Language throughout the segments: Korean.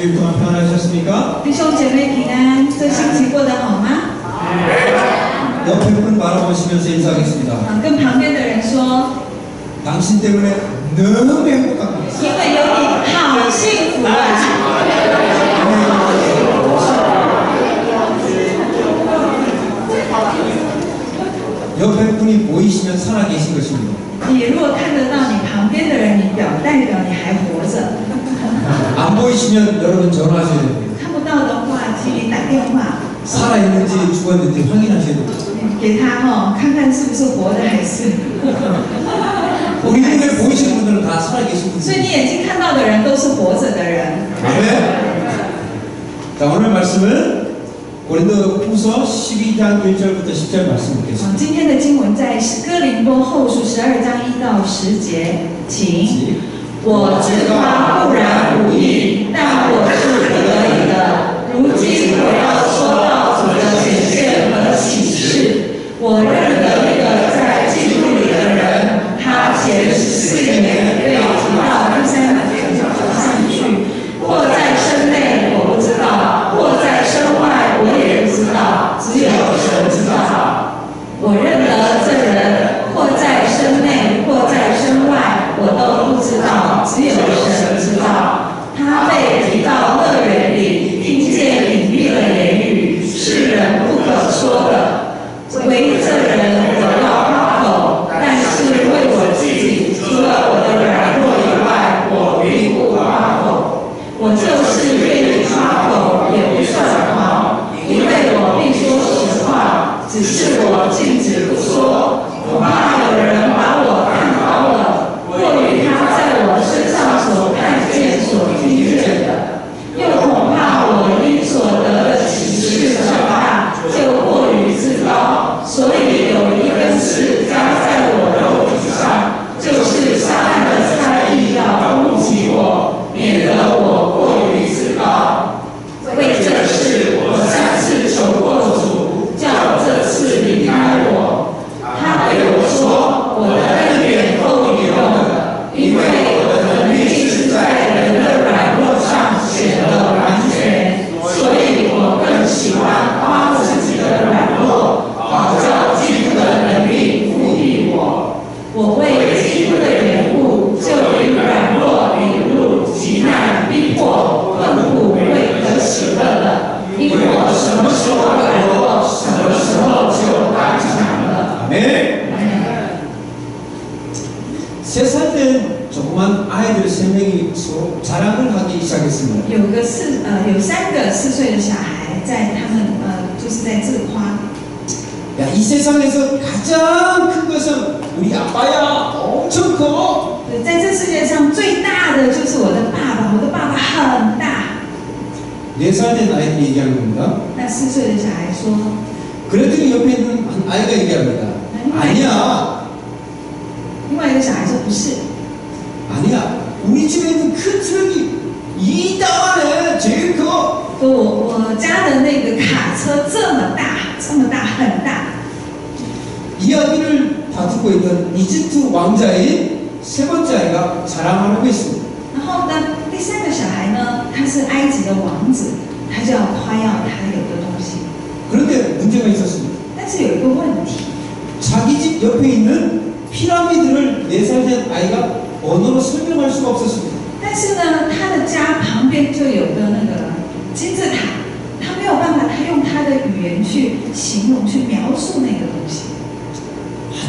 주일 동안 평안하셨습니까? 弟兄姐妹平安，这星期过得好吗？ 옆에 분 바라보시면서 인사하겠습니다. 跟旁边的人说， 당신 때문에 너무 행복합니다. 因为有你，好幸福啊！ 옆에 분이 보이시면 살아계신 것입니다. 你如果看得到你旁边的人，你代表你还活着。 안 보이시면 여러분 전화하셔야 됩니다. 看不到的话，请你打电话 살아있는지 죽었는지 확인하셔야 됩니다. 给他看看是不是活的还是。 우리 눈에 보이시는 분들은 다 살아계신 所以 분들. 你眼睛看到的人都是活着的人。 아멘. 자, 오늘 말씀은 고린도 후서 12장 1절부터 10절 말씀 듣겠습니다. 今天的经文在哥林多后书12章1到10节，请。 我自夸固然无益，但我是不得已的。如今我要说到主的显现和启示。我认得一个在基督里的人，他前14年被提到第三等上去，或在身内我不知道，或在身外我也不知道，只有神知道。我认得这人，或在身内，或在身外，我都不知道，只有神知道。他被提到乐园里，听见隐秘的言语，是人不可说的。为这人我要夸口，但是为我自己，除了我的软弱以外，我并不夸口。我就是愿意夸口，也不算狂，因为我必说实话，只是我禁止不说。我怕有人把我看高了，过于他在我身上所看见、所听见的，又恐怕我因所得的启示较大，就过于自高。所以有一根刺加在我肉体上，就是撒旦的猜疑要攻击我，免得我过于自高。为这事，我3次求过主，叫这次离开我。他对我说：“我的恩典够你用的，因为我的能力是在人的软弱上显得完全，所以我更喜欢夸自己的软弱，好叫基督的能力复辟我。我为基督的缘故，就于软弱、凌辱、急难、逼迫、困苦为可喜乐的，因为我什么时候软弱，什么时候就刚强了。” 아멘. 3살 된 조그만 아이들 3명이 자랑을 하기 시작했습니다. 有3个4岁的小孩，在他们就是在自夸。 야, 이 세상에서 가장 큰 것은 우리 아빠야. 엄청 커. 在这世界上最大的就是我的爸爸，我的爸爸很大。 4살 된 아이들이 얘기하는 겁니다. 那4岁的小孩说， 그랬더니 옆에 있는 한 아이가 얘기합니다. 아니야. 另外一个小孩说不是， 아니야. 우리 집에 있는 큰 트럭이 이따만해. 제일 커. 说我家的那个卡车这么大，很大。 이야기를 다투고 있던 이집트 왕자인 3번째 아이가 자랑하고 있습니다. 然后呢，第3个小孩呢，他是埃及的王子，他就要夸耀他有的东西。 그런데 문제가 있었습니다. 但是有一个问题， 자기 집 옆에 있는 피라미드를 4살 된 아이가 언어로 설명할 수가 없었습니다. 但是呢，他的家旁边就有个那个金字塔，他没有办法，他用他的语言去形容、去描述那个东西。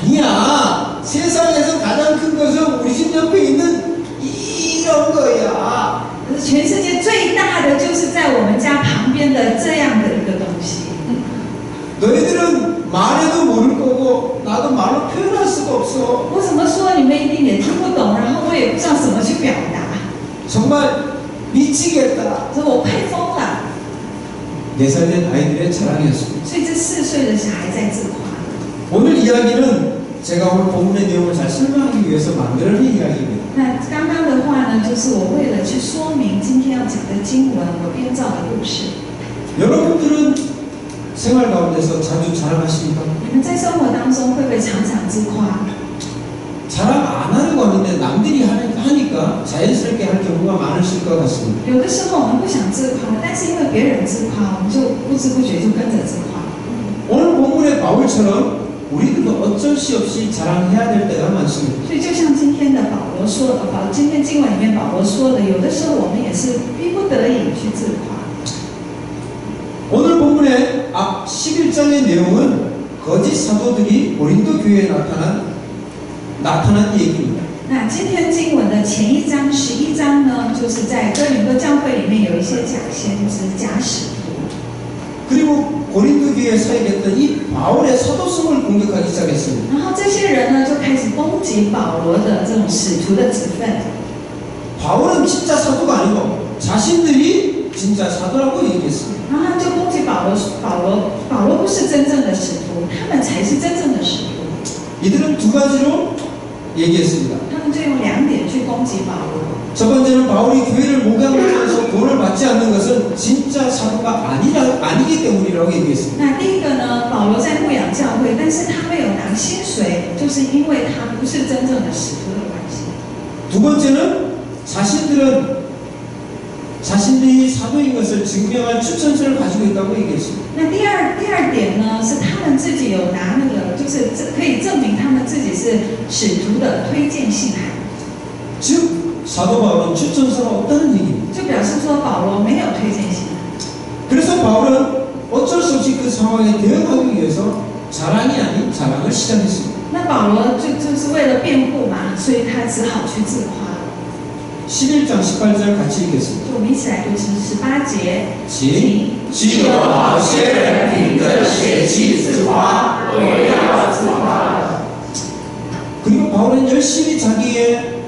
아니야. 세상에서 가장 큰 것은 우리 집 옆에 있는 이런 거야. 可是全世界最大的就是在我们家旁边的这样的一个东西。 너희들은 말해도 모를 거고 나도 말로 표현할 수가 없어. 我怎么说你们一定也听不懂，然后我也不知道怎么去表达。 정말 미치겠다. 所以我快疯了。 4살 된 아이들의 자랑이었습니다. 所以这4岁的小孩在自夸。 오늘 이야기는 제가 오늘 본문의 내용을 잘 설명하기 위해서 만들어낸 이야기입니다. 那刚刚的话呢，就是我为了去说明今天要讲的经文，我编造的故事。 여러분들은 생활 가운데서 자주 자랑하십니까? 你们在生活当中会不会常常自夸？ 자랑 안 하는 하려고 하는데 남들이 하니까 자연스럽게 할 경우가 많으실 것 같습니다. 有的时候我们不想自夸，但是因为别人自夸，我们就不知不觉就跟着自夸。 오늘 본문의 바울처럼 우리들도 어쩔 수 없이 자랑해야 될 때가 많습니다. 所以就像今天的保罗说，今天经文里面保罗说的，有的时候我们也是逼不得已去自夸。 오늘 본문의 앞 11장의 내용은 거짓 사도들이 고린도 교회에 나타난 얘기입니다. 那今天经文的前一章11章呢，就是在哥林多教会里面有一些假先知、假使徒。 그리고 고린도 교회에 사역했던 이 바울의 사도성을 공격하기 시작했습니다. 然后这些人呢，就开始攻击保罗的这种使徒的职分。 바울은 진짜 사도가 아니고 자신들이 진짜 사도라고 얘기했습니다. 然后他就攻击保罗不是真正的使徒，他们才是真正的使徒。 이들은 두 가지로 얘기했습니다. 他们就用2点去攻击保罗。 첫 번째는 바울이 교회를 목양하면서 돈을 받지 않는 것은 진짜 사도가 아니기 때문이라고 얘기했습니다. 那第一个呢，保羅在牧養教會，但是他没有拿薪水，就是因为他不是真正的使徒的关系。 두 번째는 자신들이 사도인 것을 증명할 추천서를 가지고 있다고 얘기했습니다. 那第二点呢，是他们自己有拿那个，就是可以证明他们自己是使徒的推荐信函， 즉 사도 바울은 추천서가 없다는 얘기입니다. 就表示说保罗没有推荐信函。 그래서 바울은 어쩔 수 없이 그 상황에 대응하기 위해서 자랑이 아닌 자랑을 시작했습니다. 那保罗就是为了辩护嘛，所以他只好去自夸。 11장 18절 같이 읽겠습니다. 就我们一起来读18节， 只有好些人凭着血气自夸，我也要自夸了。 그리고 바울은 열심히 자기의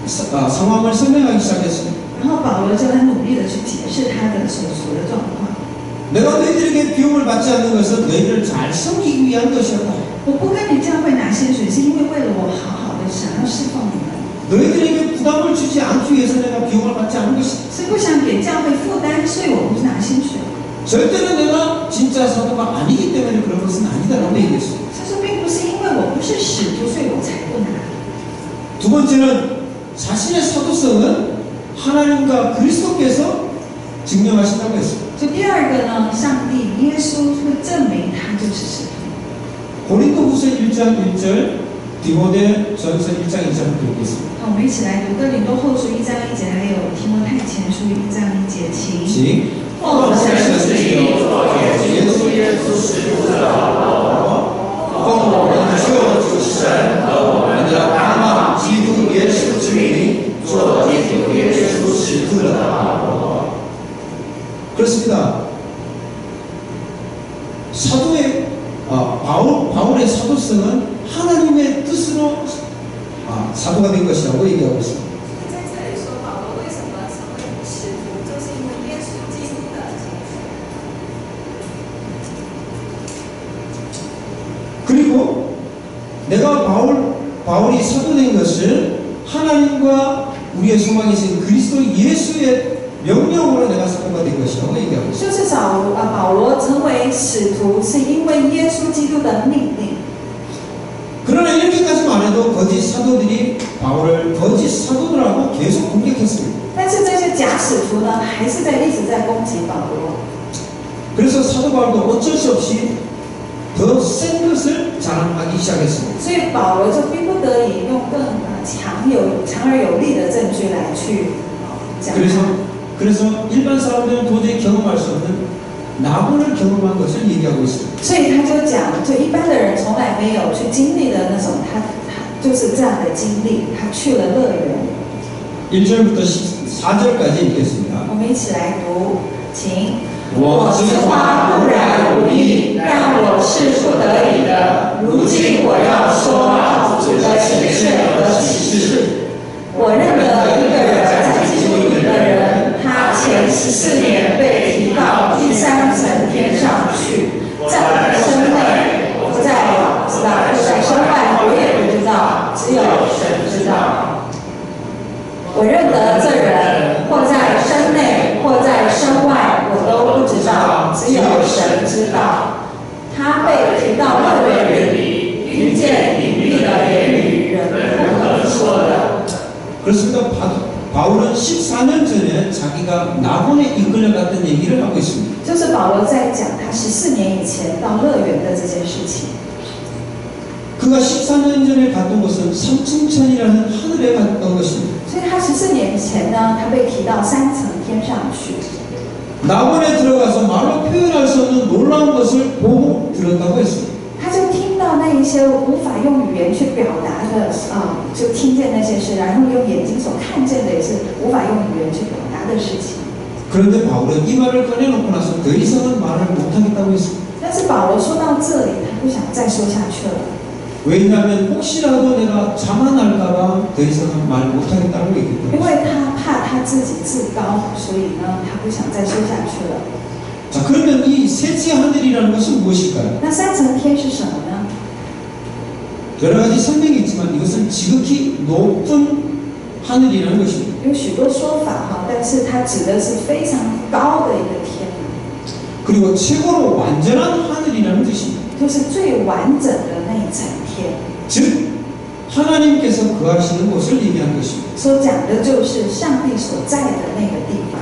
상황을 설명하기 시작했습니다. 然后保罗就很努力的去解释他的所处的状况。 내가 너희들에게 비용을 받지 않는 것은 너희를 잘 섬기기 위한 것이었다. 我不跟你教会拿薪水，是因为为了我好好的想要侍奉你们， 너희들에게 부담을 주지 않기 위해서 내가 비용을 받지 않는 것이다. 是不想给教会负担，所以我不拿薪水。 절대로 내가 진짜 사도가 아니기 때문에 그런 것은 아니다라고 얘기했습니다. 他说并不是因为我不是使徒，所以我才不拿。 두 번째는 자신의 사도성은 하나님과 그리스도께서 증명하신다고 했습니다. 就第二个呢，上帝耶稣会证明他就是使徒。 고린도후서 1장 1절, 디모데전서 1장 2절 읽겠습니다. 好，我们一起来读哥林多后书1章1节，还有提摩太前书1章1节，请。 奉神旨意做耶稣使徒的保罗，奉我们的救主神和我们的盼望基督耶稣之名，做基督耶稣使徒的保罗。 그렇습니다. 바울의 사도성은 하나님의 뜻으로 사도가 된 것이라고 얘기하고 있습니다. 在这里说保罗为什么成为使徒，就是因为耶稣基督的成全。 그리고 내가 바울이 사도된 것을 하나님과 우리의 소망이신 그리스도 예수의 명령으로 내가 사도가 된 것이라고 얘기하고 있습니다. 就是保罗成为使徒，是因为耶稣基督的命令。 그러나 이렇게까지만 해도 거짓 사도들이 바울을 거짓 사도라고 계속 공격했습니다. 但是这些假使徒呢，还是一直在攻击保罗。 그래서 사도 바울도 어쩔 수 없이 더 센 것을 자랑하기 시작했습니다. 所以保罗就逼不得已用更强而有力的证据来去讲他。 그래서 일반 사람들은 도저히 경험할 수 없는 낙원을 경험한 것을 얘기하고 있습니다. 所以他就讲，就一般的人从来没有去经历的那种，他就是这样的经历，他去了乐园。 1절부터 4절까지 읽겠습니다. 我们一起来读，请。 我自夸不然无益，但我是不得已的。如今我要说主的显现和启示。 我认得一个人在基督里的人，他前14年被提到第3层天上去，在身内不在我知道，在身外我也不知道，只有神知道。我认得这人或在身内或在身外，我都不知道，只有神知道。他被提到乐园里，听见隐秘的言语，人不可说。 바울은 14년 전에 자기가 낙원에 이끌려갔던 얘기를 하고 있습니다. 就是保罗在讲他14年以前到乐园的这件事情。 그가 14년 전에 갔던 곳은 삼층천이라는 하늘에 갔던 것입니다. 所以他14年前呢，他被提到3层天上去。 낙원에 들어가서 말로 표현할 수 없는 놀라운 것을 보고 들었다고 했습니다. 他就听到那一些无法用语言去表达的就听见那些事，然后用眼睛所看见的也是无法用语言去表达的事情。 그런데 바울은 이 말을 꺼내놓고 나서 더 이상은 말을 못하겠다고 했습니다. 但是保罗说到这里，他不想再说下去了， 왜냐하면 혹시라도 내가 자만할까봐 더 이상은 말 못하겠다고 因 얘기했거든요. 为他怕他自己自高，所以呢，他不想再说下去了。 자, 그러면 이 셋째 하늘이라는 것은 무엇일까요? 那3层天是什么呢？ 여러 가지 설명이 있지만 이것은 지극히 높은 하늘이라는 것입니다. 有许多说法哈，但是它指的是非常高的一个天， 그리고 최고로 완전한 하늘이라는 뜻입니다. 就是最完整的那一层天。 즉 하나님께서 거하시는 곳을 얘기하는 것입니다. 所讲的就是上帝所在的那个地方。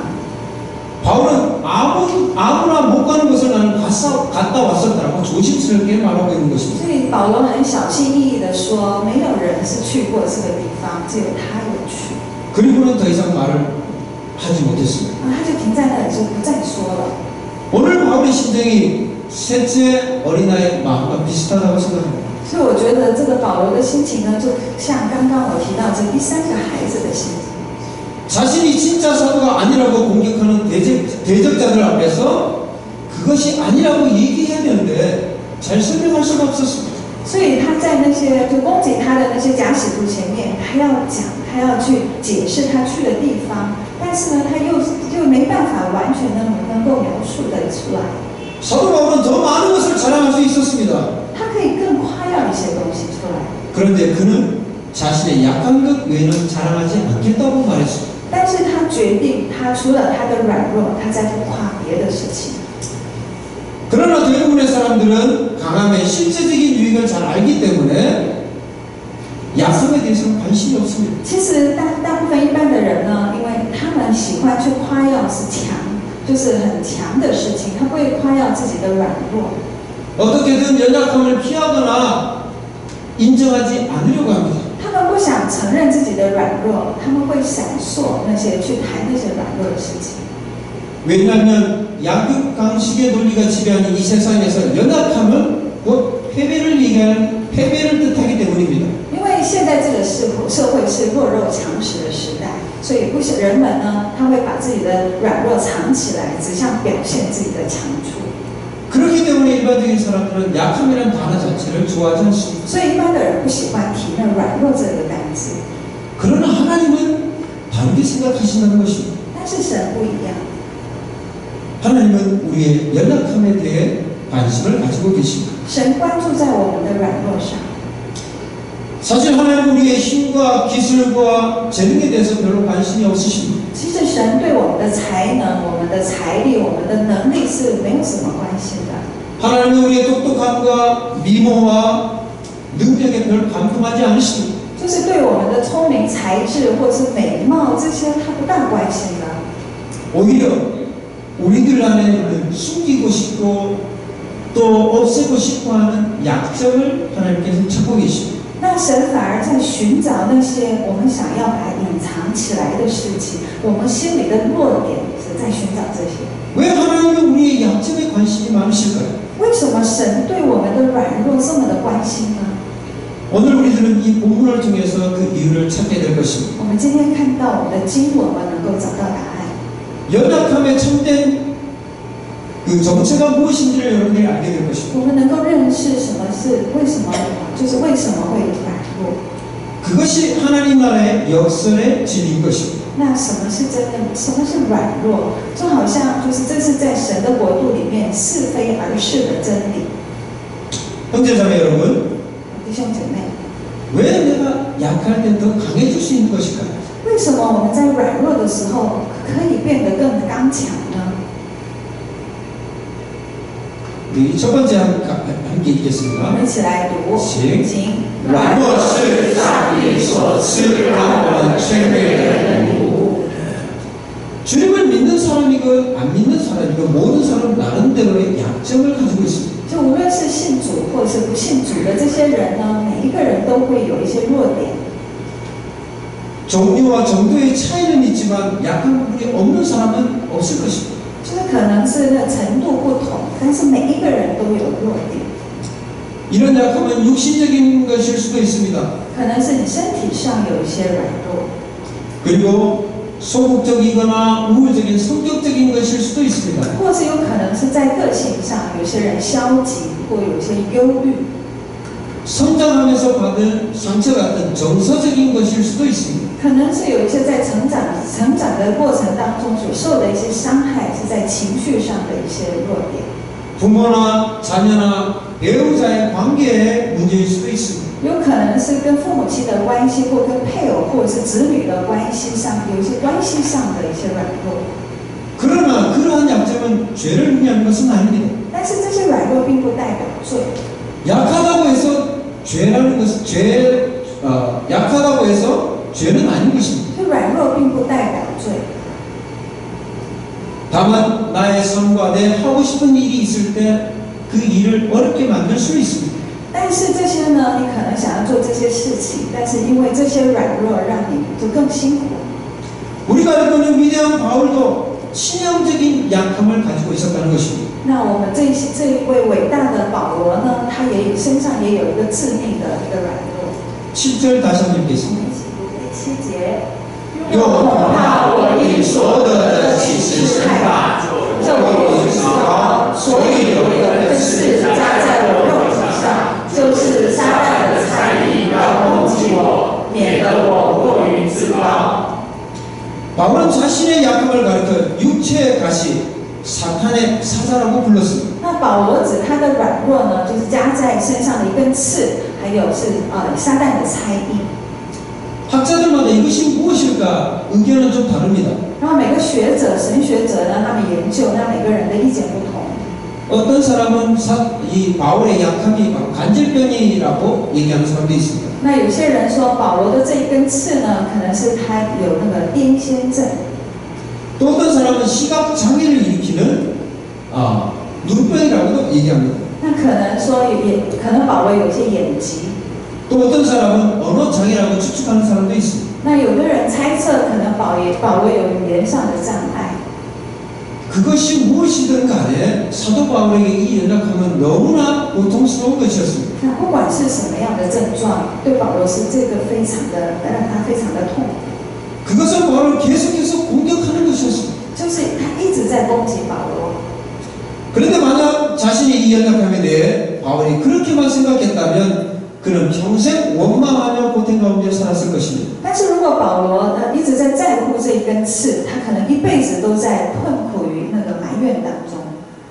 바울은 아무나 못 가는 곳을 나는 갔다 왔었다라고 조심스럽게 말하고 있는 것입니다. 所以保罗很小心翼翼地说，没有人是去过这个地方，只有他有去。 그리고는 더 이상 말을 하지 못했습니다. 他就停在那里，就不再说了。 오늘 바울의 심정이 셋째 어린아이의 마음과 비슷하다고 생각합니다. 所以我觉得这个保罗的心情呢，就像刚刚我提到这第3个孩子的心情。 자신이 진짜 사도가 아니라고 공격하는 대적자들 앞에서 그것이 아니라고 얘기해야 되는데 잘 설명할 수가 없었습니다. 所以他在那些就攻击他的那些假使徒前面，他要讲，他要去解释他去的地方，但是呢，他又没办法完全的能够描述得出来。 사도 바울은 더 많은 것을 자랑할 수 있었습니다. 他可以更夸耀一些东西出来， 그런데 그는 자신의 약한 것 외에는 자랑하지 않겠다고 말했습니다. 但是他决定，他除了他的软弱，他再不夸别的事情。 그러나 대부분의 사람들은 강함의 실제적인 유익을 잘 알기 때문에 약함에 대해서는 관심이 없습니다. 其实大部分一般的人呢，因为他们喜欢去夸耀是强，就是很强的事情，他不会夸耀自己的软弱。 어떻게든 연약함을 피하거나 인정하지 않으려고 합니다. 他们不想承认自己的软弱，他们会闪烁那些去谈那些软弱的事情。 왜냐하면 약육강식의 논리가 지배하는 이 세상에서 연약함은 곧 패배를 얘기하는 패배를 뜻하기 때문입니다. 因为现在这个社会是弱肉强食的时代，所以不是人们呢，他会把自己的软弱藏起来，只想表现自己的强处。 그렇기 때문에 일반적인 사람들은 약함이라는 단어 자체를 좋아하지 않습니다. 所以一般的人不喜欢提那软弱这个单词， 그러나 하나님은 다르게 생각하신다는 것입니다. 但是神不一样。 하나님은 우리의 연약함에 대해 관심을 가지고 계십니다. 神关注在我们的软弱上。 사실 하나님은 우리의 힘과 기술과 재능에 대해서 별로 관심이 없으십니다. 其实神对我们的才能、我们的财力、我们的能力是没有什么关系的。 하나님은 우리의 똑똑함과 미모와 능력에 별 감동하지 않으십니다. 就是对我们的聪明才智或是美貌这些，他不大关心的。 오히려 우리들 안에 있는 숨기고 싶고 또 없애고 싶어 하는 약점을 하나님께서 찾고 계십니다. 那神反而在寻找那些我们想要把隐藏起来的事情，我们心里的弱点是在寻找这些。 왜 하나님은 우리의 약점에 관심이 많으실까요? 为什么神对我们的软弱这么的关心呢？ 오늘 우리들은 이 본문을 통해서 그 이유를 찾게 될 것입니다. 我们今天看到我们的经文，我们能够找到答案。 연약함의 참된 그 정체가 무엇인지를 여러분들이 알게 될 것입니다. 我们能够认识什么是为什么，就是为什么会软弱。 그것이 하나님 나라의 역설의 진리인 것입니다. 那什么是真的？什么是软弱？就好像就是这是在神的国度里面是非而是的真理。 형제자매 여러분, 弟兄姐妹， 왜 내가 약할 때 더 강해질 수 있는 것일까요? 为什么我们在软弱的时候可以变得更刚强呢？ 우리 첫 번째 함께 我 읽겠습니다. 们一起来读，请软弱是上帝所赐给我们生命的礼物， 믿는 사람이건 안 믿는 사람이건 모든 사람은 나름대로의 약점을 가지고 있습니다. 就无论是信主或是不信主的这些人呢，每一个人都会有一些弱点。 종류와 정도의 차이는 있지만 약한 부분이 없는 사람은 없을 것입니다. 就是可能是那程度不同，但是每一个人都有弱点。 이런 약함은 육신적인 것일 수도 있습니다. 可能是你身体上有一些软弱， 그리고 소극적이거나 우울적인 성격적인 것일 수도 있습니다. 或是有可能是在个性上，有些人消极，或有些忧郁。 성장하면서 받은 상처 같은 정서적인 것일 수도 있습니다. 可能是有一些在成长的过程当中所受的一些伤害，是在情绪上的一些弱点。 부모나 자녀나 배우자의 관계의 문제일 수도 있습니다. 有可能是跟父母亲的关系，或跟配偶或者是子女的关系上，有一些关系上的一些软弱。 그러나 그러한 약점은 죄를 의미하는 것은 아닙니다. 但是这些软弱并不代表罪。 약하다고 해서 죄라는 것은 약하다고 해서 죄는 아닌 것입니다. 就软弱并不代表罪。 다만 나의 삶과 내 하고 싶은 일이 있을 때 그 일을 어렵게 만들 수 있습니다. 但是这些呢，你可能想要做这些事情，但是因为这些软弱，让你就更辛苦。 우리가 알고 있는 위대한 바울도 치명적인 약함을 가지고 있었다는 것입니다. 那我们这一位伟大的保罗呢，他也身上也有一个致命的一个软弱。 7절 다시 한번 我们 읽겠습니다. 一起读第7节。 又恐怕我因所得的启示深大，就有知道，所以有一个刺加在我肉体上，就是撒旦的猜疑要攻击我，免得我过于自高。 바울은 자신의 약함을 가리켜 육체의 가시, 사탄의 사자라고 불렀습니다. 那保罗指他的软弱呢，就是加在身上的一根刺，还有是撒旦的猜疑。 학자들마다 이것이 무엇일까 의견은 좀 다릅니다. 然后每个学者、神学者呢，他们研究，那每个人的意见不同。 어떤 사람은 이 바울의 약함이 간질병이라고 얘기하는 사람도 있습니다. 那有些人说保罗的这一根刺呢，可能是他有那个癫痫症。 또 어떤 사람은 시각 장애를 일으키는 눈병이라고도 얘기합니다. 那可能说可能保罗有一些眼疾。 또 어떤 사람은 언어 장애라고 추측하는 사람도 있습니다. 那有的人猜测，可能保罗有语言上的障碍。 그것이 무엇이든 간에 사도 바울에게 이 연약함은 너무나 고통스러운 것이었습니다. 那不管是什么样的症状，对保罗是这个非常的让他非常的痛苦， 그것은 바울을 계속해서 공격하는 것이었습니다. 就是他一直在攻击保罗。 그런데 만약 자신의 이 연약함에 대해 바울이 그렇게만 생각했다면 그는 평생 원망하며 고통 가운데 살았을 것입니다. 但是如果保罗一直在乎这一根刺，他可能一辈子都在困苦于那个埋怨当中。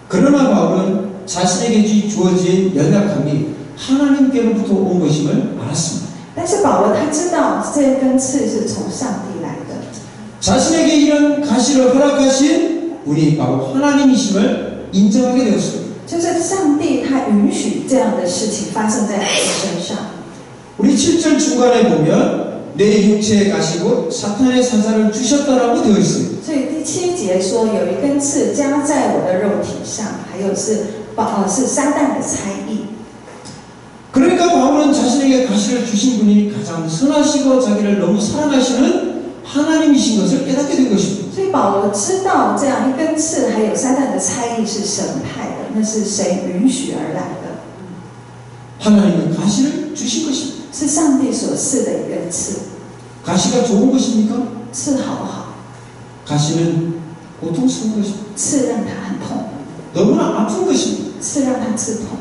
그러나 바울은 자신에게 주어진 연약함이 하나님께로부터 온 것임을 알았습니다. 但是保罗他知道这根刺是从上帝来的， 자신에게 이런 가시를 허락하신 분이 바로 하나님이심을 인정하게 되었습니다. 就是上帝他允许这样的事情发生在我的身上。 우리 7절 중간에 보면 내 육체에 가시고 사탄의 사자를 주셨다라고 되어 있습니다. 所以第7节说有一根刺加在我的肉体上，还有是撒旦的猜疑。 그러니까 바울은 자신에게 가시를 주신 분이 가장 선하시고 자기를 너무 사랑하시는 하나님이신 것을 깨닫게 된 것입니다. 所以保罗知道这样一根刺，还有撒旦的猜疑是神派的，那是谁允许而来的？ 하나님은 가시를 주신 것입니다. 是上帝所赐的一根刺。 가시가 좋은 것입니까? 刺好不好？ 가시는 고통스러운 것입니다. 刺让他很痛， 너무나 아픈 것입니다. 刺让他刺痛。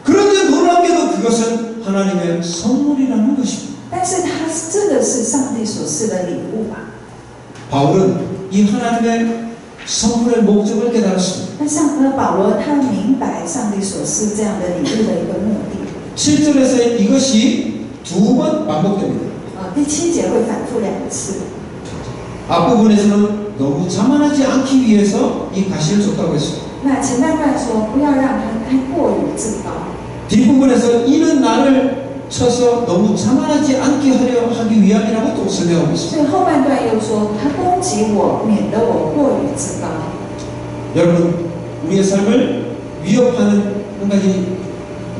그런데 놀랍게도 그것은 하나님의 선물이라는 것입니다. 但是他这个是上帝所赐的礼物吧？ 바울은 이 하나님의 선물의 목적을 깨달았습니다. 那保罗他明白上帝所赐这样的礼物的一个目的。 7절에서 이것이 2번 반복됩니다. 第7节会反复2次。 앞부분에서는 너무 자만하지 않기 위해서 이 가시를 줬다고 했습니다. 那前半段说不要让他太过于自高。 뒷부분에서 이는 나를 쳐서 너무 자만하지 않게 하기 위함이라고 또 설명하고 있습니다. 所以后半段又说，他攻击我，免得我过于自高。 여러분, 우리의 삶을 위협하는 한 가지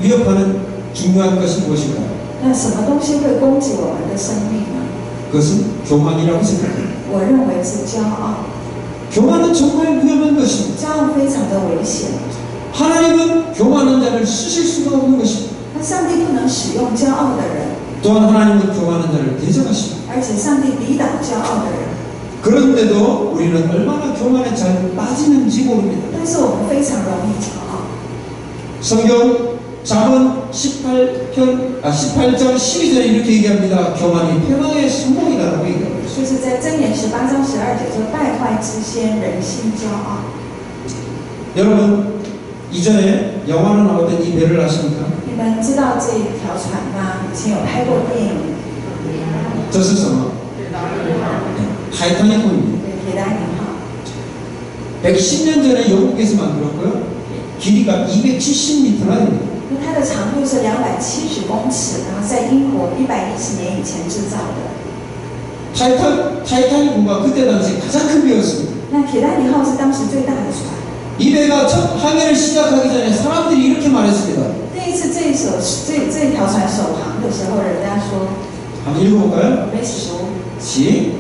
위협하는 중요한 것이 무엇일까요? 那什么东西会攻击我们的生命呢？ 그것은 교만이라고 생각합니다. 我认为是骄傲， 교만은 정말 위험한 것입니다. 骄傲非常的危险。 하나님은 교만한 자를 쓰실 수가 없는 것입니다. 那上帝不能使用骄傲的人， 또한 하나님은 교만한 자를 대적하십니다. 而且上帝抵挡骄傲的人。 그런데도 우리는 얼마나 교만에 잘 빠지는지 모릅니다. 但是我们非常容易骄傲。 성경 잠언 18장 12절에 이렇게 얘기합니다. 교만이 패망의 성공이라고 얘기합니다. 就是在箴言18章12节说：“败坏之先，人心骄傲。” 여러분, 이전에 영화로 나왔던 이 배를 아십니까? 你们知道这一条船吗？以前有拍过电影， 저스什么? 타이타닉입니다. 对，铁达尼号。 110년 전에 영국에서 만들었고요. 길이가 270m나 됩니다. 那它的长度是270公尺，然后在英国110年以前制造的。 타이타닉호가 그때 당시 가장 큰 배였습니다. 那铁达尼号是当时最大的船。 이 배가 첫 항해를 시작하기 전에 사람들이 이렇게 말했습니다. 第一次这条船首航的时候，人家说 한번 읽어볼까요? 没熟， 시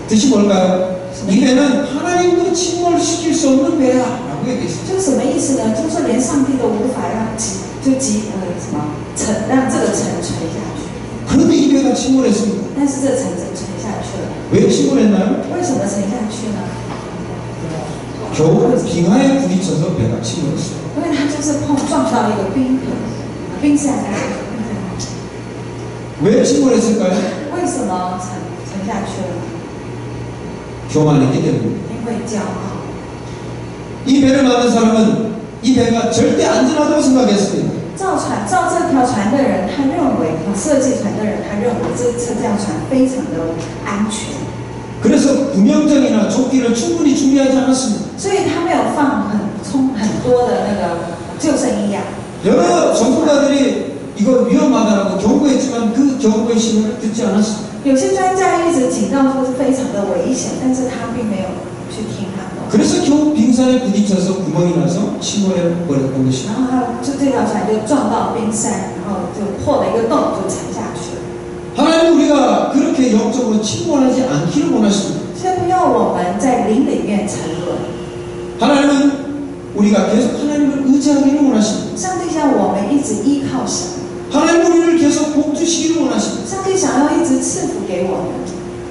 뜻이 뭘까요? 이 배는 하나님도 침몰시킬 수 없는 배야라고 얘기했어요. 这是什么意思呢？就是说连上帝都无法让让这个沉垂下去。 그런데 이 배가 침몰했습니다. 但是这沉垂下去了， 왜 침몰했나요? 为什么沉下去呢？ 겨우 빙하에 부딪혀서 배가 침몰했어요. 因为它就是撞到一个冰山。 왜 침몰했을까요? 为什么沉下去了？ 교만했기 때문입니다. 因为骄傲。 이 배를 만든 사람은 이 배가 절대 안전하다고 생각했습니다. 造这条船的人，他认为设计船的人，他认为这条船非常的安全， 그래서 구명정이나 조끼를 충분히 준비하지 않았습니다. 所以他没有放很多的那个救生衣啊。 여러 전문가들이 이거 위험하다라고 경고했지만 그 경고의 신호를 듣지 않았습니다. 有些专家一直警告说是非常的危险，但是他并没有去听他们。 그래서 겨우 빙산에 부딪혀서 구멍이 나서 침몰해 버렸던 것입니다. 然后这条船就撞到冰山，然后就破了一个洞，就沉下去了。 하나님 우리가 그렇게 영적으로 침몰하지 않기를 원하십니다. 所以不要我们在灵里面沉沦。 하나님은 우리가 계속 하나님을 의지하기를 원하십니다. 上帝想我们一直依靠神， 하나님 우리를 계속 복 주시기를 원하십니다. 上帝想要一直赐福给我们。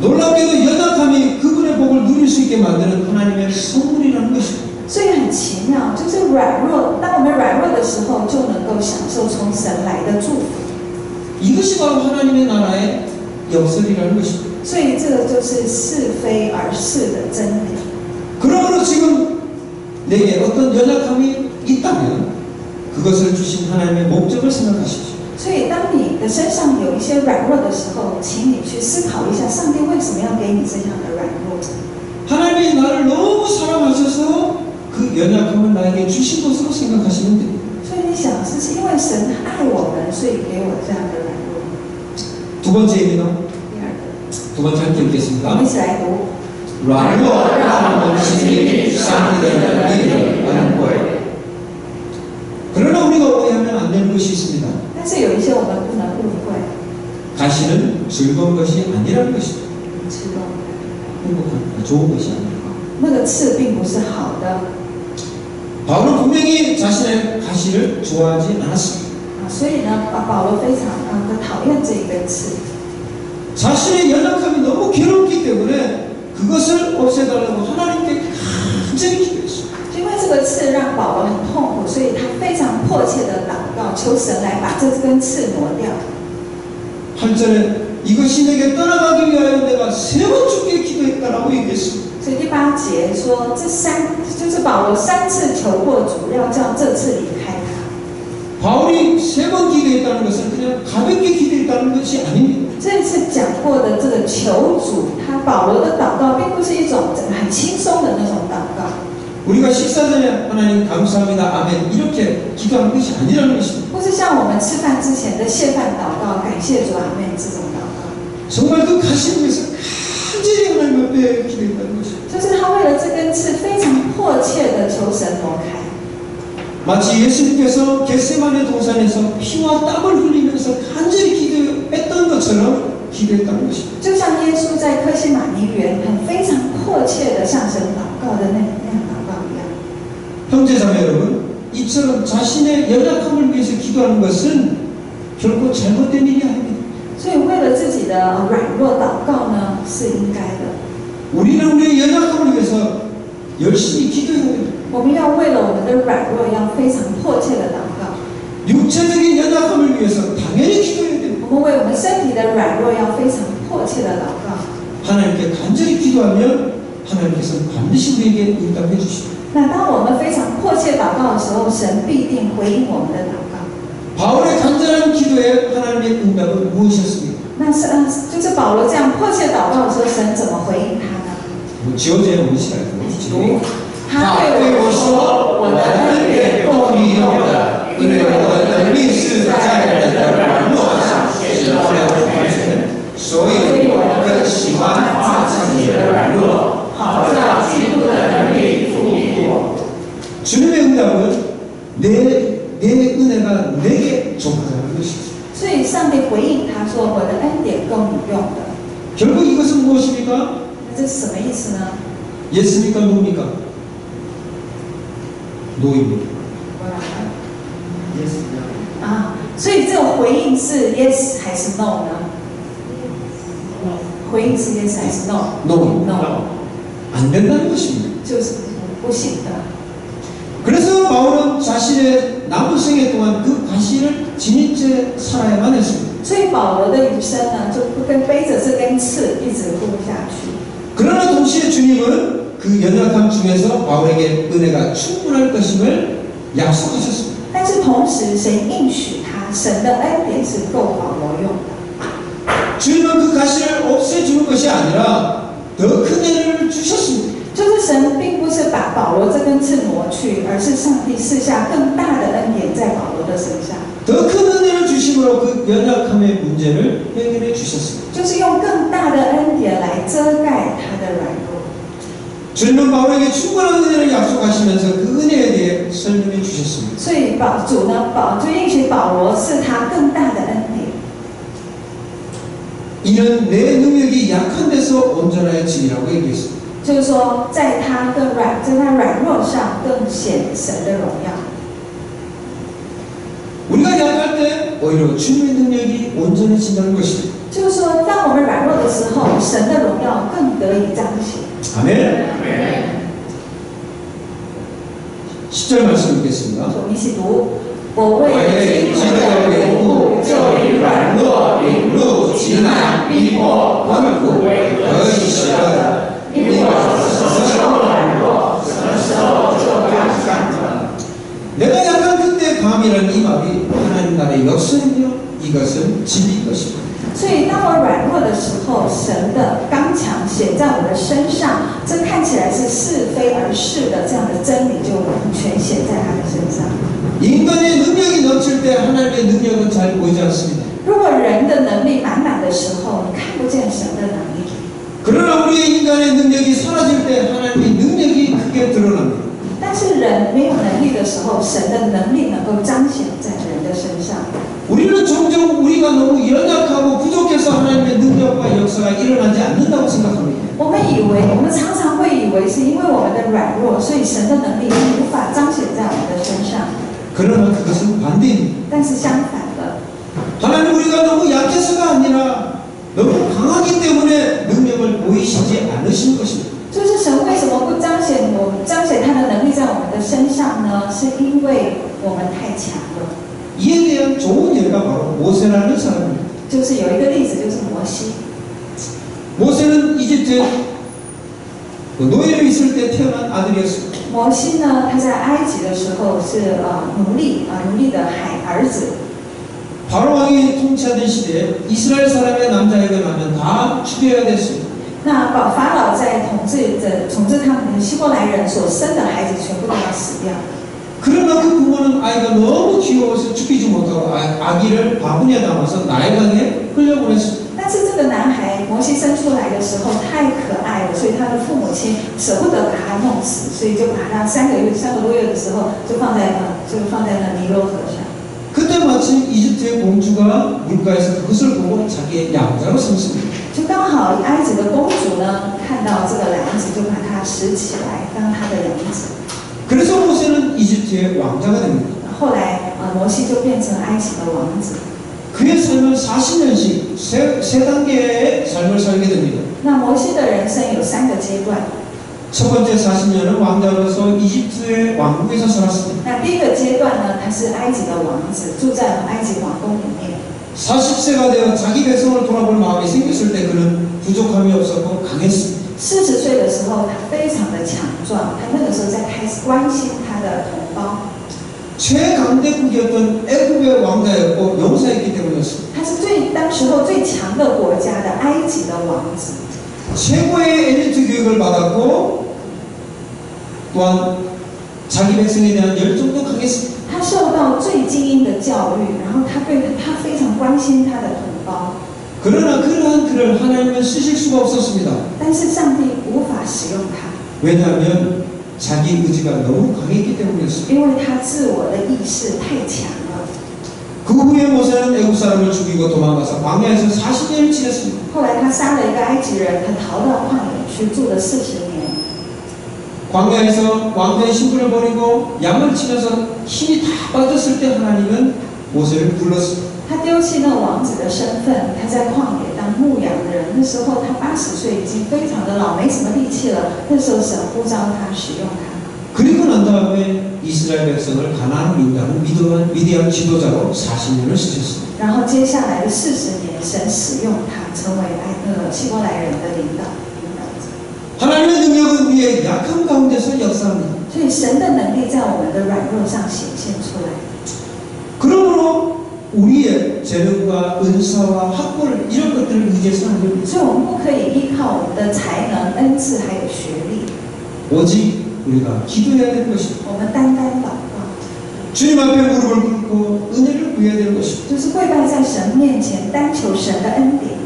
놀랍게도 연약함이 그분의 복을 누릴 수 있게 만드는 하나님의 선물이라는 것입니다. 所以很奇妙，就是软弱，当我们软弱的时候，就能够享受从神来的祝福。 이것이 바로 하나님의 나라의 역설이라는 것입니다. 所以这个就是是非而是的真理。 그러므로 지금 내게 어떤 연약함이 있다면 그것을 주신 하나님의 목적을 생각하십시오. 所以，当你的身上有一些软弱的时候，请你去思考一下，上帝为什么要给你这样的软弱？ 하나님이 나를 너무 사랑하셔서 그 연약함을 나에게 주신 것으로 생각하시면 됩니다. 所以你想，是因为神爱我们，所以给我这样的软弱。 두 번째입니다. 第二个， 두 번째 함께 我们 읽겠습니다. 一起来读。 软弱让我们 心里 상기되는 일을 하는 거예요. 그러나 우리가 오해하면 안 되는 것이 있습니다. 但是有一些我们不能误会， 가시는 즐거운 것이 아니라는 것입니다. 刺痛， 행복한, 좋은 것이 아니에요. 那个刺并不是好的。 바울은 분명히 자신의 가시를 좋아하지 않았습니다. 所以呢，保罗非常的讨厌这个刺， 자신의 연약함이 너무 괴롭기 때문에 그것을 없애달라고 하나님께 간절히 기도했습니다. 因为这个刺让保罗很痛苦，所以他非常迫切的祷告，求神来把这根刺挪掉。 8절에 이것이 내게 떠나가기 위하여 내가 3번 죽게 기도했다라고 얘기했습니다. 所以第8节说，就是保罗3次求过主，要叫这次离开他。 바울이 3번 기도했다는 것은 그냥 가볍게 기도했다는 것이 아닙니다. 这一次讲过的这个求主，保罗的祷告并不是一种很轻松的那种祷告。 우리가 식사 전에 하나님 감사합니다 아멘 이렇게 기도하는 것이 아니라는 것입니다. 不是像我们吃饭之前的谢饭祷告，感谢主阿门这种祷告， 정말 그 가시를 위해서 간절히 하나님 앞에 기도했다는 것입니다. 就是他为了这根刺非常迫切的求神挪开， 마치 예수님께서 겟세마네 동산에서 피와 땀을 흘리면서 간절히 기도했던 것처럼 기도했다는 것입니다. 就像耶稣在客西马尼园很非常迫切的向神祷告的那样祷告一样。 형제자매 여러분, 이처럼 자신의 연약함을 위해서 기도하는 것은 결코 잘못된 일이 아닙니다. 所以为了自己的软弱祷告呢，是应该的。 우리는 우리의 연약함을 위해서 열심히 기도해야 됩니다. 我们要为了我们的软弱，要非常迫切的祷告。 육체적인 연약함을 위해서 당연히 기도해야 됩니다. 我们为我们身体的软弱，要非常迫切的祷告。 하나님께 간절히 기도하면 하나님께서 반드시 우리에게 응답해 주십니다. 那当我们非常迫切祷告的时候，神必定回应我们的祷告。 바울의 간절한 기도에 하나님의 응답은 무엇이었습니까? 那是就是保罗这样迫切祷告的时候，神怎么回应他呢？ 지어져야 우리 시간에 들어오지. 他对我说：“我的恩典够你用的，因为我的能力是在人的软弱上显出来的。所以我更喜欢夸自己的软弱，好叫基督的能力ful庇我。” 주님의 응답은 내 은혜가 내게 족하다는 것이죠. 所以上帝回应他说：“我的恩典够你用的。 결국 이것은 무엇입니까? ”那这是什么意思呢？ 예스입니까? 노입니까? 노입니다. 啊，所以这个回应是 yes 还是 no 呢？回应是 yes 还是 No. no？no， 안 된다는 것입니다. 就是不行的。 그래서 바울은 자신의 남은 생애 동안 그 과실을 지닌 채 살아야만 했습니다. 所以保罗的余生呢，就不跟背着这根刺一直过下去。 그러나 동시에 주님은 그 연약함 중에서 바울에게 은혜가 충분할 것임을 약속하셨습니다. 但是同时，神应许他，神的恩典是够保罗用的。 주님은 그 가시를 없애주는 것이 아니라 더 큰 은혜를 주셨습니다. 就是神并不是把保罗这根刺挪去，而是上帝赐下更大的恩典在保罗的身上。 더 큰 은혜를 주심으로 그 연약함의 문제를 해결해 주셨습니다. 就是用更大的恩典来遮盖他的软弱。 주님은 바울에게 충분한 은혜를 약속하시면서 그 은혜에 대해 설명해 주셨습니다. 所以主呢，就应许保罗是他更大的恩典。 이는 내 능력이 약한 데서 온전하여짐이라고 얘기했습니다. 就是说，在他软弱上更显神的荣耀。 우리가 약할 때 오히려 주님의 능력이 온전해진다는 것입니다. 就是说，当我们软弱的时候，神的荣耀更得以彰显。 아멘. 10절 말씀 읽겠습니다. 我们一起读：我为 为基督的缘故，就以软弱、凌辱、极难、逼迫、困苦得以喜乐。因为我什么时候软弱，什么时候就刚强。 내가 약한 그때 감이라는 이 말이 하나님 나라의 역사이며 이것은 진리인 것입니다. 所以，当我软弱的时候，神的刚强显在我的身上，这看起来是是非而是的这样的真理，就完全显在他的身上。 인간의 능력이 넘칠 때 하나님의 능력은 잘 보이지 않습니다. 如果人的能力满满的时候，你看不见神的能力； 그러나 우리의 인간의 능력이 사라질 때 하나님의 능력이 크게 드러납니다. 但是人没有能力的时候，神的能力能够彰显在人的身上。 우리는 종종 우리가 너무 연약하고 부족해서 하나님의 능력과 역사가 일어나지 않는다고 생각합니다. 我们常常会以为是因为我们的软弱，所以神的能力无法彰显在我们的身上。 그러나 그것은 반대입니다. 但是相反的， 하나님 우리가 너무 약해서가 아니라 너무 강하기 때문에 능력을 보이시지 않으시는 것입니다. 就是神为什么不彰显他的能力在我们的身上呢？是因为我们太强了。 이에 대한 좋은 예가 바로 모세라는 사람입니다. 就是有一个例子，就是摩西。 모세는 이집트 노예로 있을 때 태어난 아들이었습니다. 摩西呢，他在埃及的时候是奴隶的儿子。 바로 왕이 통치하던 시대에 이스라엘 사람의 남자에게 나면 다 죽여야 됐습니다. 那法老在统治他们的希伯来人所生的孩子全部都要死掉。 그러나 그 부모는 아이가 너무 귀여워서 죽이지 못하고 아기를 바구니에 담아서 나일강에 흘려보냈습니다. 但是这个男孩摩西生出来的时候太可爱了，所以他的父母亲舍不得把他弄死，所以就把他3个多月的时候就放在那尼罗河上。 그때 마침 이집트의 공주가 물가에서 그것을 보고 자기의 양자로 삼습니다. 就刚好埃及的公主呢看到这个篮子，就把它拾起来当她的养子。 그래서 모세는 이집트의 왕자가 됩니다. 后来摩西就变成埃及的王子。 그의 삶은 40년씩 세 단계의 삶을 살게 됩니다. 那摩西的人生有3个阶段。 첫 번째 40년은 왕자로서 이집트의 왕국에서 살았습니다. 那第一个阶段呢，他是埃及的王子，住在埃及王宫里面。 40세가 되어 자기 백성을 돌아볼 마음이 생겼을 때 그는 부족함이 없었고 강했습니다. 40岁的时候，他非常的强壮，他那个时候在开始关心他的同胞。 최강대국이었던 애굽의 왕자였고 용사였기 때문이었습니다. 他是当时候最强的国家的埃及的王子。 최고의 엘리트 교육을 받았고 또한 자기 백성에 대한 열정도 강했습니다. 他受到最精英的教育，然后他非常关心他的同胞。 그러나 그러한 그를 하나님은 쓰실 수가 없었습니다. 但是上帝无法使用他， 왜냐하면 자기 의지가 너무 강했기 때문이었습니다. 因为他自我的意识太强了。 그 후에 모세는 애굽 사람을 죽이고 도망가서 광야에서 40년을 지냈습니다. 后来他杀了一个埃及人，他逃到旷野去住了40年。 광야에서 왕자의 신분을 버리고 양을 치면서 힘이 다 빠졌을 때 하나님은 모세를 불렀습니다. 他丢弃那王子的身份，他在旷野当牧羊人。那时候他80岁，已经非常的老，没什么力气了。那时候神呼召他，使用他。 그리고 난 다음에 이스라엘 백성을 가나안으로 인도하는 위대한 지도자로 40년을 쓰셨습니다. 然后接下来的40年，神使用他成为希伯来人的领导者。 하나님의 능력은 우리의 약함 가운데서 역사합니다. 所以神的能力在我们的软弱上显现出来。 그러므로 우리의 재능과 은사와 학벌 이런 것들을 의지해서는 안 됩니다. 所以我们不可以依靠我们的才能、恩赐还有学历， 오직 우리가 기도해야 되는 것입니다. 我们单单祷告， 주님 앞에 무릎을 꿇고 은혜를 구해야 되는 것입니다. 就是跪拜在神面前，单求神的恩典。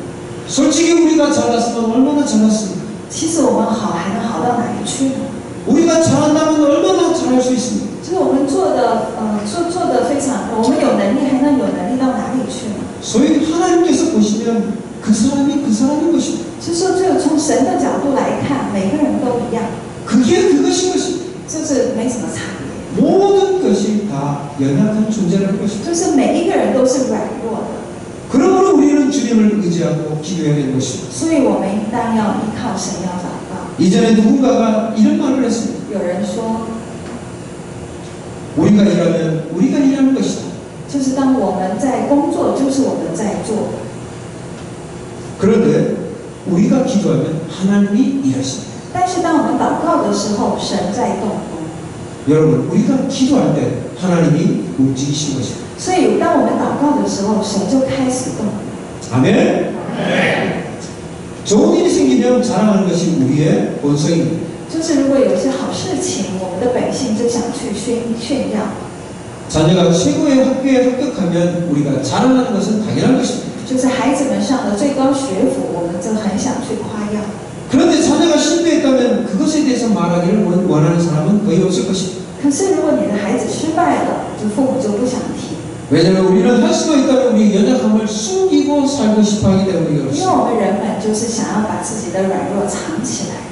솔직히 우리가 잘났으면 얼마나 잘났습니까? 其实我们好还能好到哪里去呢？ 우리가 잘한다면 얼마나 잘할 수 있습니까? 就是我们做的非常，我们有能力还能有能力到哪里去呢？ 소위 하나님께서 보시면 그 사람이 그 사람인 것입니다. 是说，只有从神的角度来看，每个人都一样， 그게 그것인 것입니다. 就是没什么差别， 모든 것이 다 연약한 존재라는 것입니다. 就是每一个人都是软弱的， 그러므로 우리는 주님을 의지하고 기도해야 되는 것입니다. 所以我们应当要依靠神，要祷告。 이전에 누군가가 이런 말을 했습니다. 有人说， 우리가 일하면 우리가 일하는 것이다. 就是当我们在工作，就是我们在做。 그런데 우리가 기도하면 하나님이 일하십니다. 但是当我们祷告的时候，神在动工。 여러분, 우리가 기도할 때 하나님이 움직이신 것입니다. 所以当我们祷告的时候，神就开始动。 아멘. 좋은 일이 생기면 자랑하는 것이 우리의 본성입니다. 就是如果有一些好事情，我们的本性就想去炫耀。 자녀가 최고의 학교에 합격하면 우리가 자랑하는 것은 당연한 것입니다. 就是孩子们上了最高学府，我们就很想去夸耀。 그런데 자녀가 실패했다면 그것에 대해서 말하기를 원하는 사람은 거의 없을 것입니다. 可是如果你的孩子失败了，就父母就不想提， 왜냐하면 우리는 할 수가 있다면 우리의 연약함을 숨기고 살고 싶어하기 때문에 因为 그렇습니다. 我们人们就是想要把自己的软弱藏起来，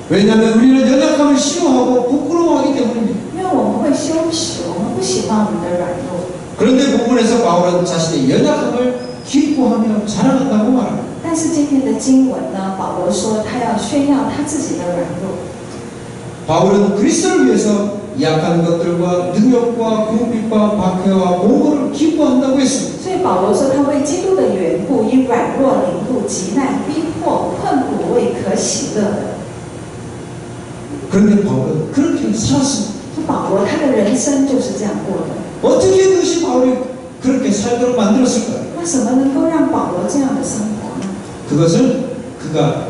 왜냐하면 우리는 연약함을 싫어하고 부끄러워하기 때문입니다. 因为我们会羞耻，我们不喜欢我们的软弱。 그런데 본문에서 바울은 자신의 연약함을 기뻐하며 자랑한다고 말합니다. 但是今天的经文呢，保罗说他要炫耀他自己的软弱。 바울은 그리스도를 위해서 약한 것들과 능력과 궁핍과 박해와 공고를 기뻐한다고 했습니다. 所以保罗说他为基督的缘故，因软弱、凌辱、急难、逼迫、困苦为可喜乐的。 그런데 바울은 그렇게 살았습니다. 说保罗他的人生就是这样过的。 어떻게 그것이 바울이 그렇게 살도록 만들었을까요? 那什么能够让保罗这样的生活呢？ 그것은 그가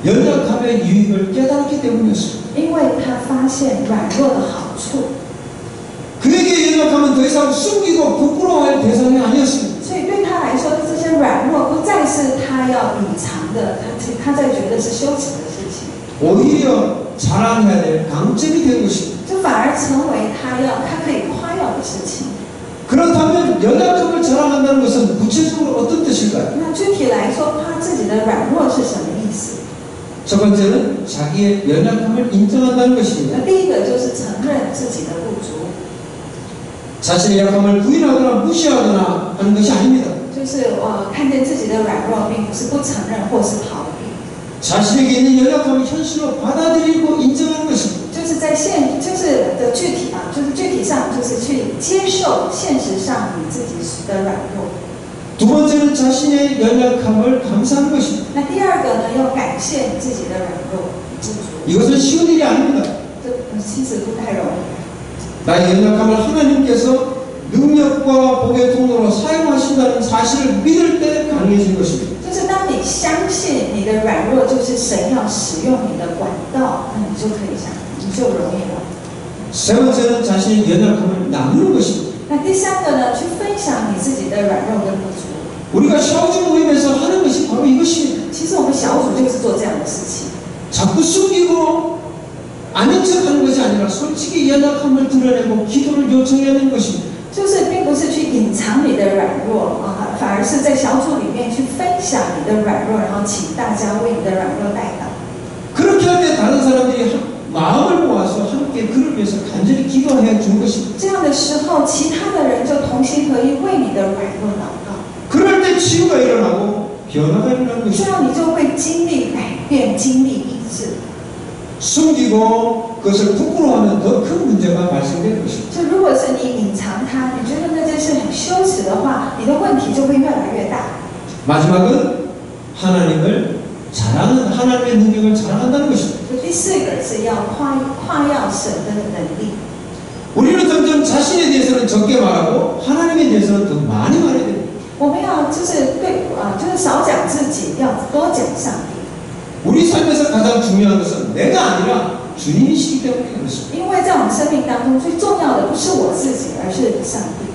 연약함의 유익을 깨달았기 때문이었습니다. 因为他发现软弱的好处， 그에게 연약함은 더 이상 숨기고 부끄러워할 대상이 아니었습니다. 所以对他来说，这些软弱不再是他要隐藏的，他在觉得是羞耻的事情， 오히려 자랑해야 될 강점이 된 것입니다. 就反而成为他可以夸耀的事情。 그렇다면 연약함을 자랑한다는 것은 구체적으로 어떤 뜻일까요? 那具体来说，夸自己的软弱是什么意思？ 첫 번째는 자기의 연약함을 인정한다는 것입니다. 那第一个就是承认自己的不足， 자신의 약함을 부인하거나 무시하거나 하는 것이 아닙니다. 就是看见自己的软弱，并不是不承认或是逃避， 자신에게 있는 연약함을 현실로 받아들이고 인정하는 것입니다. 就是在具体上就是去接受现实上你自己的软弱。 두 번째는 자신의 연약함을 감사하는 것입니다. 那第二个呢，要感谢你自己的软弱不足， 이것은 쉬운 일이 아닙니다. 这其实不太容易。 나의 연약함을 하나님께서 능력과 복의 통로로 사용하신다는 사실을 믿을 때 가능해진 것입니다. 就是当你相信你的软弱就是神要使用你的管道，那你就可以你就容易了。 세 번째는 자신의 연약함을 나누는 것입니다. 那第三个呢，去分享你自己的软弱跟不足。 우리가 샤오주 모임에서 하는 것이 바로 이것입니다. 其实我们小组就是做这样的事情， 자꾸 숨기고 아닌 척하는 것이 아니라 솔직히 연약함을 드러내고 기도를 요청해야 하는 것입니다. 就是并不是去隐藏你的软弱啊，反而是在小组里面去分享你的软弱，然后请大家为你的软弱代祷。 그렇게 할 때 다른 사람들이 마음을 모아서 함께 그를 위해서 간절히 기도해 준 것입니다. 这样的时候，其他的人就同心合意为你的软弱祷告， 그럴 때 치유가 일어나고 변화가 일어나는 这 것입니다. 样你就会经历改变，经历医治。 숨기고 그것을 부끄러워하면 더 큰 문제가 발생될 것입니다. 就如果是你隐藏它，你觉得那件事很羞耻的话，你的问题就会越来越大。 마지막은 하나님을 자랑은 하나님의 능력을 자랑한다는 것입니다. 就第四个是要夸耀神的能力。 우리는 점점 자신에 대해서는 적게 말하고 하나님에 대해서는 더 많이 말해야 됩니다. 我们要就是少讲自己，要多讲上帝。 우리 삶에서 가장 중요한 것은 내가 아니라 주님이시기 때문에 그렇습니다. 因为在我们生命当中最重要的不是我自己，而是上帝。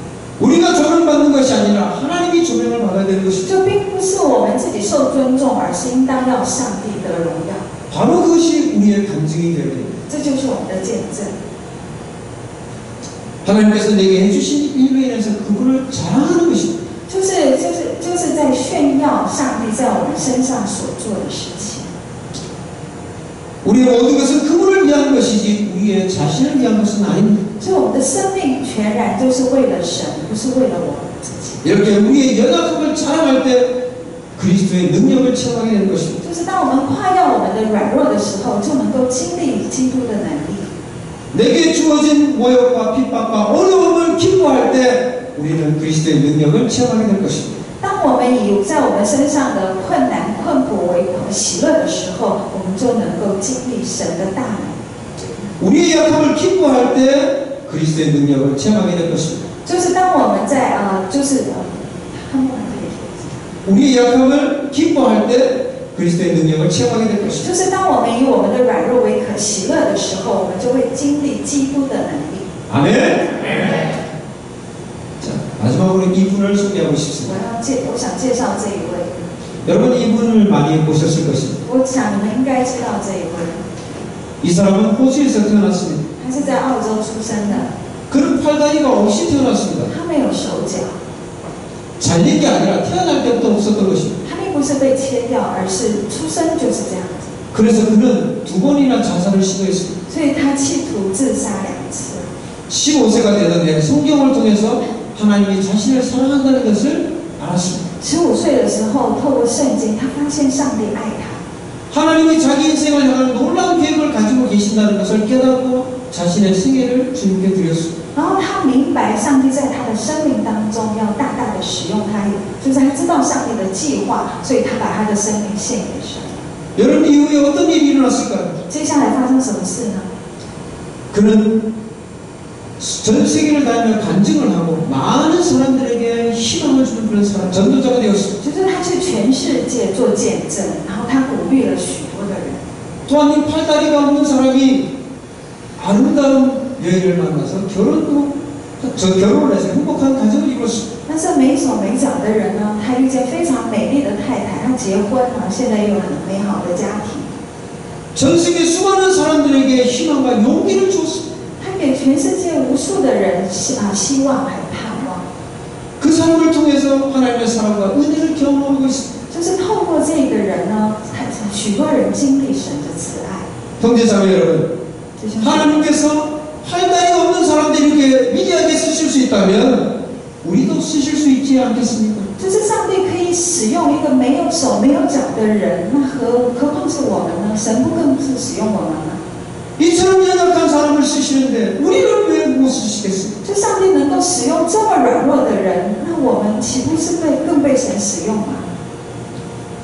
우리가 조명받는 것이 아니라 하나님이 조명을 받아야 되는 것입니다. 就并不是我们自己受尊重，而是应当要上帝的荣耀。 바로 그것이 우리의 간증이 되어야 됩니다. 这就是我们的见证。 하나님께서 내게 해주신 일로 인해서 그분을 자랑하는 것입니다. 就是在炫耀上帝在我们身上所做的事情。 우리의 모든 것은 그분을 위한 것이지 우리의 자신을 위한 것은 아닙니다. 所以我们的生命全然就是为了神，不是为了我们自己。 이렇게 우리의 연약함을 자랑할 때 그리스도의 능력을 체험하게 되는 것입니다. 就是当我们夸耀我们的软弱的时候，就能够经历基督的能力。 내게 주어진 모욕과 핍박과 어려움을 기뻐할 때 우리는 그리스도의 능력을 체험하게 될 것입니다. 当我们以在我们身上的困难困苦为喜乐的时候，我们就能够经历神的大能。 우리의 약함을 기뻐할 때 그리스도의 능력을 체험하게 될 것입니다. 就是当我们在우리의 약함을 기뻐할 때 그리스도의 능력을 체험하게 될 것입니다. 就是当我们以我们的软弱为可喜乐的时候，我们就会经历基督的能力。 아멘. 자, 마지막으로 이분을 소개하고 싶습니다. 我想介绍这一位， 여러분 이분을 많이 보셨을 것입니다. 我想你们应该知道这一位， 이 사람은 호주에서 태어났습니다. 他是在澳洲出生的， 그는 팔다리가 없이 태어났습니다. 他没有手脚， 잘린 게 아니라 태어날 때부터 없었던 것입니다. 他并不是被切掉，而是出生就是这样子， 그래서 그는 2번이나 자살을 시도했습니다. 所以他企图自杀2次。 15세가 되던 해 성경을 통해서 하나님이 자신을 사랑한다는 것을 알았습니다. 15岁的时候，透过圣经，他发现上帝爱他， 하나님이 자기 인생을 향한 놀라운 계획을 가지고 계신다는 것을 깨닫고 자신의 생애를 주님께 드렸습니다. 然后他明白上帝在他的生命当中要大大的使用他，就是他知道上帝的计划，所以他把他的生命献给神。 여러분 이후에 어떤 일이 일어났을까요? 接下来发生什么事呢？ 그는 전 세계를 다니며 간증을 하고 많은 사람들에게 희망을 주는 그런 사람, 전도자가 되었습니다. 就是他去全世界做见证，然后他鼓励了许多的人。 또한 이 팔다리가 없는 사람이 아름다운 여인을 만나서 결혼을 해서 행복한 가정을 이뤘습니다. 但是没手没脚的人呢，他遇见非常美丽的太太，他结婚了，现在有很美好的家庭。 전 세계 수많은 사람들에게 희망과 용기를 주었습니다. 他给全世界无数的人希望还盼望， 그 사람을 통해서 하나님의 사랑과 은혜를 경험하고 있습니다. 就是透过这个人呢，许多人经历神的慈爱。 형제자매 여러분, 弟兄姐妹 하나님께서 팔다리가 없는 사람들이 이렇게 위대하게 쓰실 수 있다면 우리도 쓰실 수 있지 않겠습니까? 就是上帝可以使用一个没有手没有脚的人，那何况是我们呢？神不更是使用我们吗？ 이처럼 연약한 사람을 쓰시는데 우리는 왜 못 쓰시겠습니까? 就上帝能够使用这么软弱的人，那我们岂不是更被神使用吗？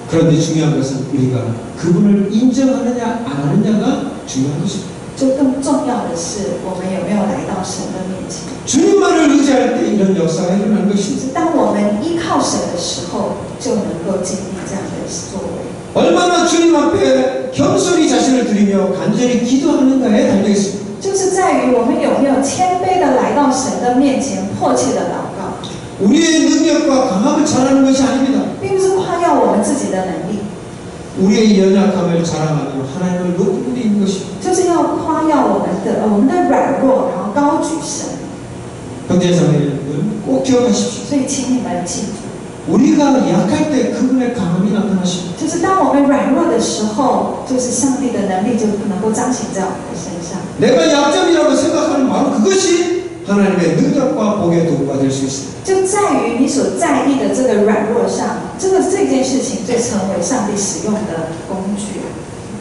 그런데 중요한 것은 우리가 그분을 인정하느냐 안 하느냐가 중요한 것입니다. 就更重要的是，我们有没有来到神的面前？ 주님만을 의지할 때 이런 역사가 일어나는 것입니다. 当我们依靠神的时候，就能够经历这样的作为。 얼마나 주님 앞에 겸손히 자신을 드리며 간절히 기도하는가에 달려 있습니다. 就是在于我们有没有谦卑的来到神的面前，迫切的祷告， 우리의 능력과 강함을 자랑하는 것이 아닙니다. 并不是夸耀我们自己的能力， 우리의 연약함을 자랑하며 하나님을 높이 드리는 것입니다. 就是要夸耀我们的软弱，然后高举神。 형제자매 여러분 꼭 기억하십시오. 所以，请你们记住， 우리가 약할 때 그분의 강함이 나타나십니다. 就是当我们软弱的时候，就是上帝的能力就能够彰显在我们的身上。 내가 약점이라고 생각하는 바로 그것이 하나님의 능력과 복의 도구가 될 수 있습니다. 就在于你所在意的这个软弱上，这件事情就成为上帝使用的工具，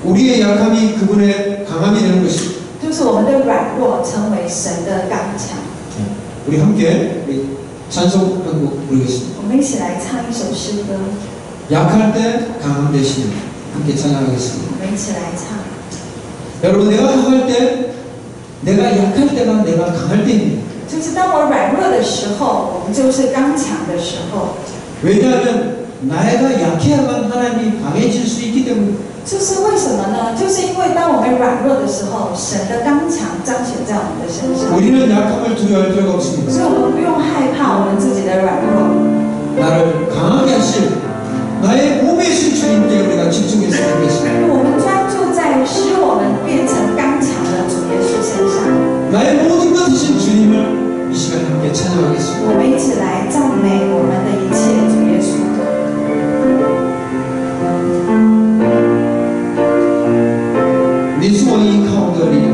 우리의 약함이 그분의 강함이 되는 것입니다. 就是我们的软弱成为神的刚强。 우리 함께 찬송 한 곡 부르겠습니다. 我们一起来唱一首诗歌， 약할 때 강함 되시는 함께 찬양하겠습니다. 我们一起来唱。 여러분 내가 강할 때 내가 약할 때가 내가 강할 때입니다. 就是当我软弱的时候，我们就是刚强的时候。 왜냐하면 나이가 약해야만 하나님이 강해질 수 있기 때문에 就是为什么呢？就是因为当我们软弱的时候，神的刚强彰显在我们的身上。 우리는 약함을 두려워할 필요가 없습니다. 所以我们不用害怕我们自己的软弱。 나를 강하게 하실 나의 몸에 신 주님께 우리가 집중했으면 좋겠습니다. 我们专注在使我们变成刚强的主耶稣身上。 나의 모든 것 되신 주님을 이 시간 함께 찬양하겠습니다. 我们一起来赞美我们的一切主耶稣。 네 수왕이 가운데리라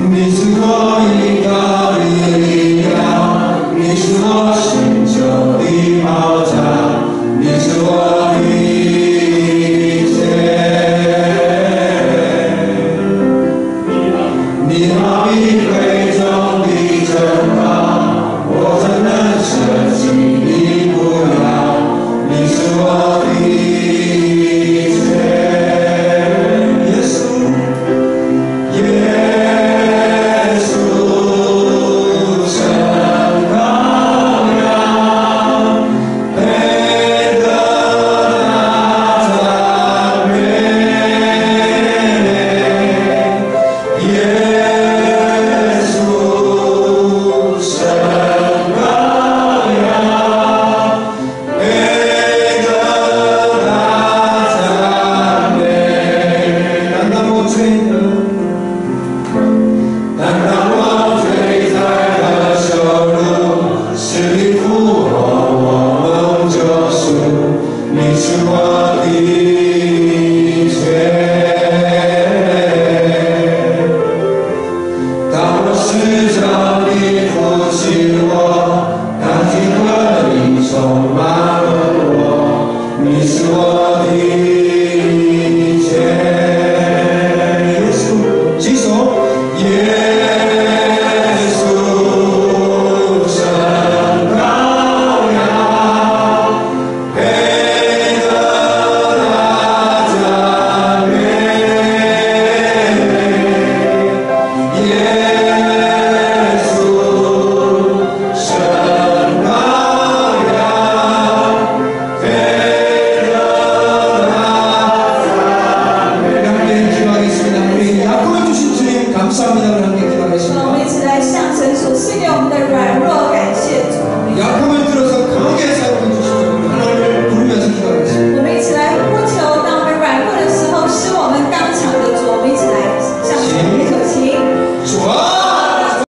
네 수왕이 가리라 네 수와 신절이 맞아 네 수왕이 네 마음이 회전 비전과 모든 날 서진이 보야 네 수왕이你是我的